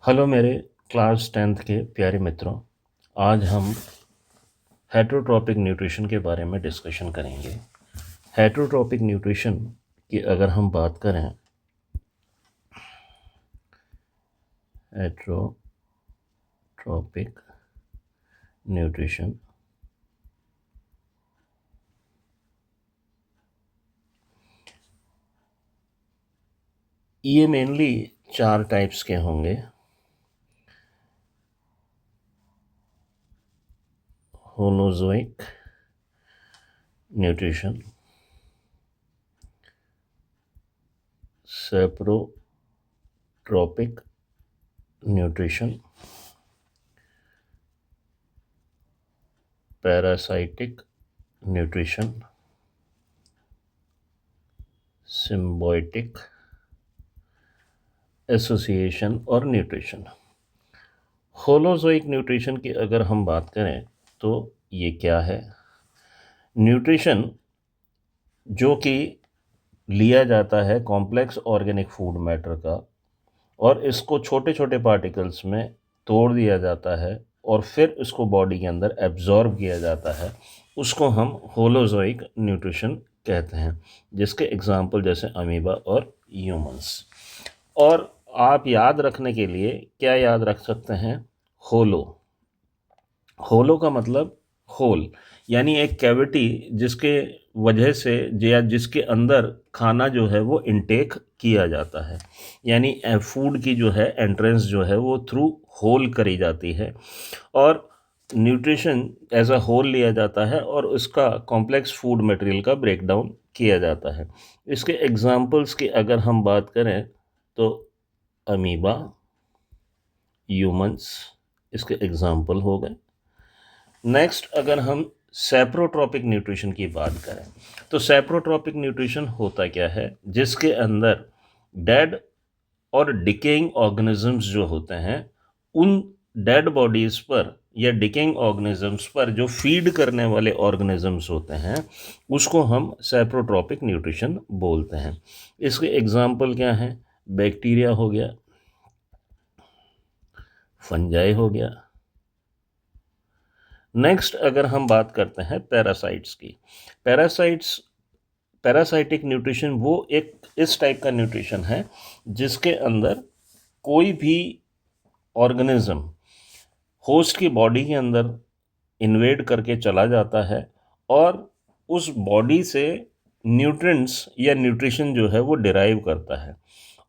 Hello मेरे class 10th के प्यारे मित्रों। आज हम हेटरोट्रॉपिक न्यूट्रिशन के बारे में डिस्कशन करेंगे। हेटरोट्रॉपिक न्यूट्रिशन की अगर हम बात करें, हेटरोट्रॉपिक न्यूट्रिशन ये मेनली 4 टाइप्स के होंगे। Holozoic nutrition, saprotrophic nutrition, parasitic nutrition, symbiotic association और न्यूट्रिशन। होलोजोइक न्यूट्रिशन की अगर हम बात करें तो ये क्या है? न्यूट्रिशन जो कि लिया जाता है कॉम्प्लेक्स ऑर्गेनिक फूड मैटर का और इसको छोटे छोटे पार्टिकल्स में तोड़ दिया जाता है और फिर इसको बॉडी के अंदर एब्जॉर्ब किया जाता है, उसको हम होलोजोइक न्यूट्रिशन कहते हैं, जिसके एग्जाम्पल जैसे अमीबा और ह्यूमंस। और आप याद रखने के लिए क्या याद रख सकते हैं? होलो। होलो का मतलब होल, यानी एक कैविटी जिसके वजह से या जिसके अंदर खाना जो है वो इनटेक किया जाता है, यानी फूड की जो है एंट्रेंस जो है वो थ्रू होल करी जाती है और न्यूट्रिशन एज अ होल लिया जाता है और उसका कॉम्प्लेक्स फूड मटेरियल का ब्रेकडाउन किया जाता है। इसके एग्जांपल्स की अगर हम बात करें तो अमीबा, ह्यूमंस इसके एग्जाम्पल हो गए। नेक्स्ट अगर हम सेप्रोट्रॉपिक न्यूट्रिशन की बात करें तो सेप्रोट्रॉपिक न्यूट्रिशन होता क्या है? जिसके अंदर डेड और डिकेइंग ऑर्गेनिजम्स जो होते हैं, उन डेड बॉडीज़ पर या डिकेइंग ऑर्गेनिजम्स पर जो फीड करने वाले ऑर्गेनिजम्स होते हैं, उसको हम सेप्रोट्रॉपिक न्यूट्रिशन बोलते हैं। इसके एग्जाम्पल क्या हैं? बैक्टीरिया हो गया, फंजाई हो गया। नेक्स्ट अगर हम बात करते हैं पैरासाइट्स की, पैरासाइटिक न्यूट्रिशन वो एक इस टाइप का न्यूट्रिशन है जिसके अंदर कोई भी ऑर्गेनिज्म होस्ट की बॉडी के अंदर इन्वेड करके चला जाता है और उस बॉडी से न्यूट्रिएंट्स या न्यूट्रिशन जो है वो डिराइव करता है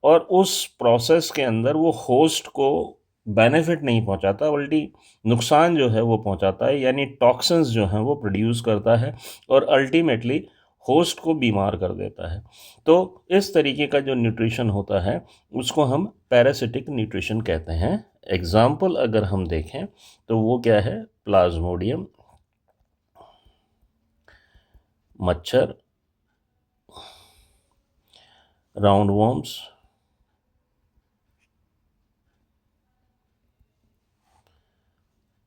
और उस प्रोसेस के अंदर वो होस्ट को बेनिफिट नहीं पहुंचाता, बल्कि नुकसान जो है वो पहुंचाता है, यानी टॉक्सिन्स जो हैं वो प्रोड्यूस करता है और अल्टीमेटली होस्ट को बीमार कर देता है। तो इस तरीके का जो न्यूट्रिशन होता है उसको हम पैरासिटिक न्यूट्रिशन कहते हैं। एग्जाम्पल अगर हम देखें तो वो क्या है? प्लाज्मोडियम, मच्छर, राउंड वॉर्म्स,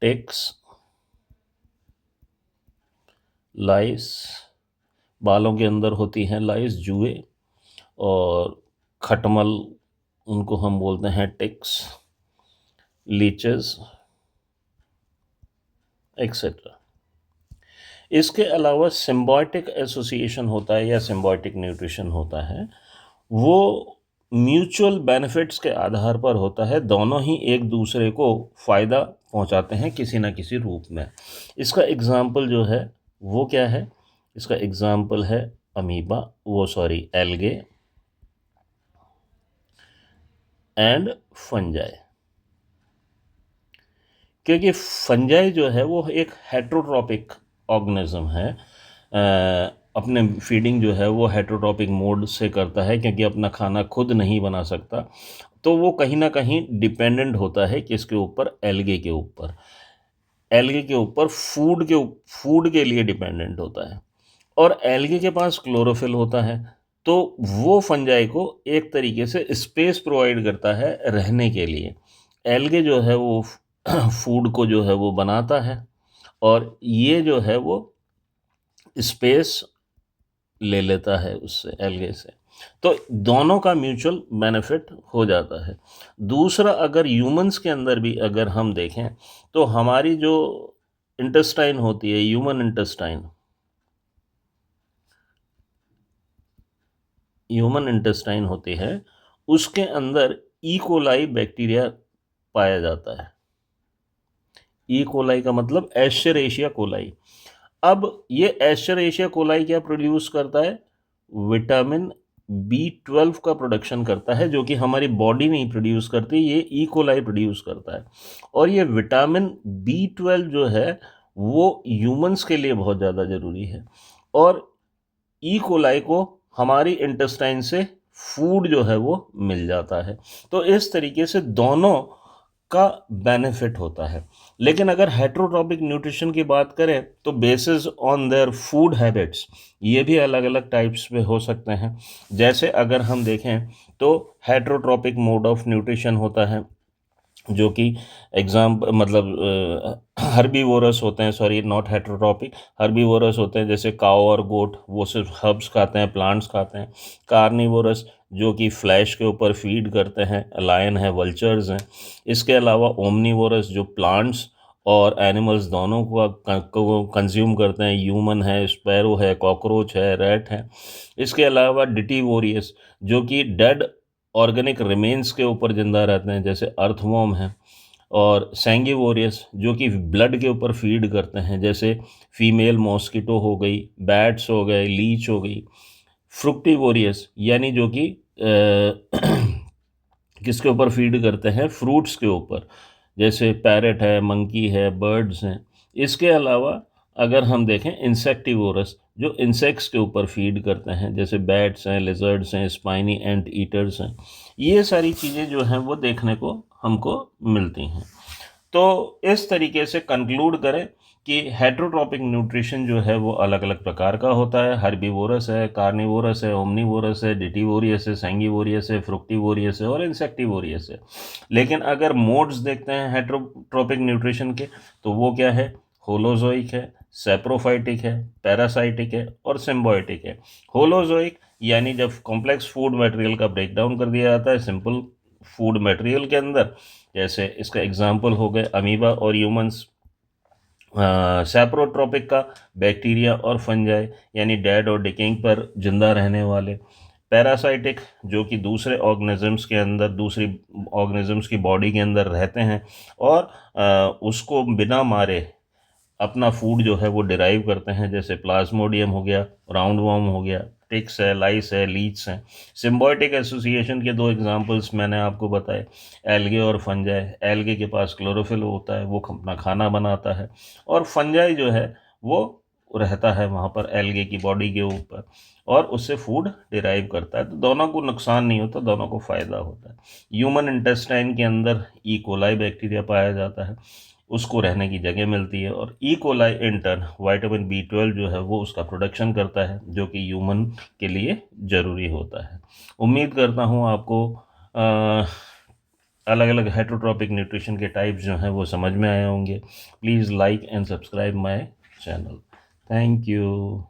टिक्स, लाइस, बालों के अंदर होती हैं लाइस, जुए, और खटमल उनको हम बोलते हैं टिक्स, लीचेस एक्सेट्रा। इसके अलावा सिम्बायोटिक एसोसिएशन होता है या सिम्बायोटिक न्यूट्रिशन होता है, वो म्यूचुअल बेनिफिट्स के आधार पर होता है, दोनों ही एक दूसरे को फ़ायदा पहुंचाते हैं किसी ना किसी रूप में। इसका एग्जाम्पल जो है वो क्या है? इसका एग्जाम्पल है अमीबा, वो सॉरी एल्गे एंड फंजाई। क्योंकि फंजाई जो है वो एक हेट्रोट्रॉपिक ऑर्गेनिज्म है, अपने फीडिंग जो है वो हेट्रोट्रॉपिक मोड से करता है क्योंकि अपना खाना खुद नहीं बना सकता, तो वो कहीं ना कहीं डिपेंडेंट होता है किसके ऊपर? एल्गे के ऊपर। एल्गे के ऊपर फूड के लिए डिपेंडेंट होता है और एल्गे के पास क्लोरोफिल होता है, तो वो फंजाई को एक तरीके से स्पेस प्रोवाइड करता है रहने के लिए। एल्गे जो है वो फूड को जो है वो बनाता है और ये जो है वो स्पेस ले लेता है उससे, एल्गे से। तो दोनों का म्यूचुअल बेनिफिट हो जाता है। दूसरा, अगर ह्यूमंस के अंदर भी अगर हम देखें तो हमारी जो इंटेस्टाइन होती है, ह्यूमन इंटेस्टाइन होती है, उसके अंदर ई. कोलाई बैक्टीरिया पाया जाता है। ई. कोलाई का मतलब एस्चरेशिया कोलाई। अब ये एस्चरेशिया कोलाई क्या प्रोड्यूस करता है? विटामिन B12 का प्रोडक्शन करता है, जो कि हमारी बॉडी नहीं प्रोड्यूस करती, ये ई. कोलाई प्रोड्यूस करता है। और ये विटामिन B12 जो है वो ह्यूमंस के लिए बहुत ज़्यादा ज़रूरी है। और ई. कोलाई को हमारी इंटेस्टाइन से फूड जो है वो मिल जाता है। तो इस तरीके से दोनों का बेनिफिट होता है। लेकिन अगर हेट्रोट्रॉपिक न्यूट्रिशन की बात करें तो basis on their food habits ये भी अलग अलग टाइप्स में हो सकते हैं। जैसे अगर हम देखें तो हेट्रोट्रॉपिक मोड ऑफ न्यूट्रिशन होता है, जो कि एग्जाम मतलब हर्बीवोरस होते हैं, सॉरी नॉट हेट्रोट्रॉपिक, हर्बीवोरस होते हैं, जैसे काओ और गोट वो सिर्फ हर्ब्स खाते हैं, प्लांट्स खाते हैं। कार्निवोरस जो कि फ्लैश के ऊपर फीड करते हैं, लायन है, वल्चर्स हैं। इसके अलावा ओमनीवोरस जो प्लांट्स और एनिमल्स दोनों को कंज्यूम करते हैं, ह्यूमन है, स्पैरो है, कॉकरोच है, रैट है। इसके अलावा डिटीवोरियस जो कि डेड ऑर्गेनिक रिमेन्स के ऊपर ज़िंदा रहते हैं, जैसे अर्थवॉर्म है। और सैंगिवोरियस जो कि ब्लड के ऊपर फीड करते हैं, जैसे फीमेल मॉस्किटो हो गई, बैट्स हो गए, लीच हो गई। फ्रुक्टिवोरियस यानी जो कि किसके ऊपर फीड करते हैं? फ्रूट्स के ऊपर, जैसे पैरेट है, मंकी है, बर्ड्स हैं। इसके अलावा अगर हम देखें इंसेक्टिवोरस जो इंसेक्ट्स के ऊपर फीड करते हैं, जैसे बैट्स हैं, लिजर्ड्स हैं, स्पाइनी एंट ईटर्स हैं। ये सारी चीज़ें जो हैं वो देखने को हमको मिलती हैं। तो इस तरीके से कंक्लूड करें कि हेट्रोट्रॉपिक न्यूट्रिशन जो है वो अलग अलग प्रकार का होता है। हर्बीवोरस है, कार्निवोरस है, ओमनीवोरस है, डिटीवोरियस है, सैंगिवोरियस है, फ्रुक्टिवोरियस है और इंसेक्टिवोरियस है। लेकिन अगर मोड्स देखते हैं हेट्रोट्रॉपिक न्यूट्रिशन के तो वो क्या है? होलोजोइक है, सेप्रोफाइटिक है, पैरासाइटिक है और सिम्बायोटिक है। होलोजोइक यानी जब कॉम्प्लेक्स फूड मटेरियल का ब्रेकडाउन कर दिया जाता है सिंपल फूड मटेरियल के अंदर, जैसे इसका एग्जांपल हो गए अमीबा और ह्यूमंस। सैप्रोट्रोपिक का बैक्टीरिया और फंजाई यानी डेड और डिकेइंग पर जिंदा रहने वाले। पैरासाइटिक जो कि दूसरे ऑर्गेनिजम्स के अंदर, दूसरी ऑर्गेनिजम्स की बॉडी के अंदर रहते हैं और उसको बिना मारे अपना फूड जो है वो डिराइव करते हैं, जैसे प्लाज्मोडियम हो गया, राउंड वॉर्म हो गया, टिक्स है, लाइस है, लीच हैं। सिम्बायोटिक एसोसिएशन के दो एग्जांपल्स मैंने आपको बताए, एल्गे और फंजाई। एल्गे के पास क्लोरोफिल होता है, वो अपना खाना बनाता है, और फंजाई जो है वो रहता है वहाँ पर एल्गे की बॉडी के ऊपर और उससे फूड डिराइव करता है। तो दोनों को नुकसान नहीं होता, दोनों को फ़ायदा होता है। ह्यूमन इंटेस्टाइन के अंदर ई. कोलाई बैक्टीरिया पाया जाता है, उसको रहने की जगह मिलती है, और E. Coli in turn vitamin B12 जो है वो उसका प्रोडक्शन करता है, जो कि ह्यूमन के लिए ज़रूरी होता है। उम्मीद करता हूँ आपको अलग अलग हेट्रोट्रॉपिक न्यूट्रिशन के टाइप्स जो हैं वो समझ में आए होंगे। Please like and subscribe my channel. Thank you.